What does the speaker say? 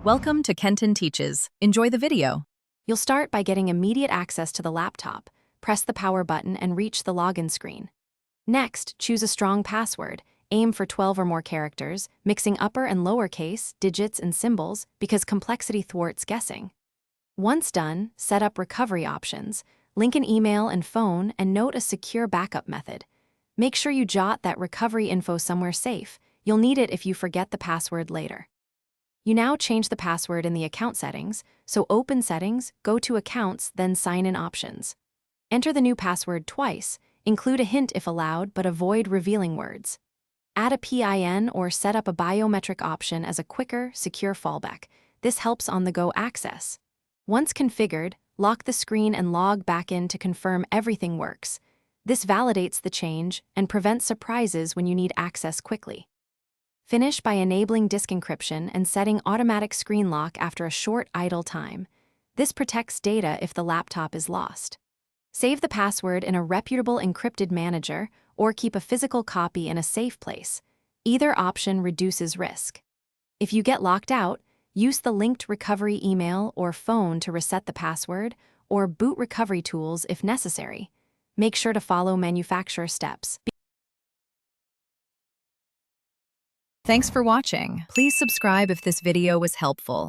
Welcome to Kenton Teaches. Enjoy the video. You'll start by getting immediate access to the laptop. Press the power button and reach the login screen. Next, choose a strong password. Aim for 12 or more characters, mixing upper and lowercase, digits, and symbols because complexity thwarts guessing. Once done, set up recovery options. Link an email and phone and note a secure backup method. Make sure you jot that recovery info somewhere safe. You'll need it if you forget the password later. You now change the password in the account settings, so open Settings, go to Accounts, then Sign-in Options. Enter the new password twice, include a hint if allowed, but avoid revealing words. Add a PIN or set up a biometric option as a quicker, secure fallback. This helps on-the-go access. Once configured, lock the screen and log back in to confirm everything works. This validates the change and prevents surprises when you need access quickly. Finish by enabling disk encryption and setting automatic screen lock after a short idle time. This protects data if the laptop is lost. Save the password in a reputable encrypted manager or keep a physical copy in a safe place. Either option reduces risk. If you get locked out, use the linked recovery email or phone to reset the password, or boot recovery tools if necessary. Make sure to follow manufacturer steps. Thanks for watching. Please subscribe if this video was helpful.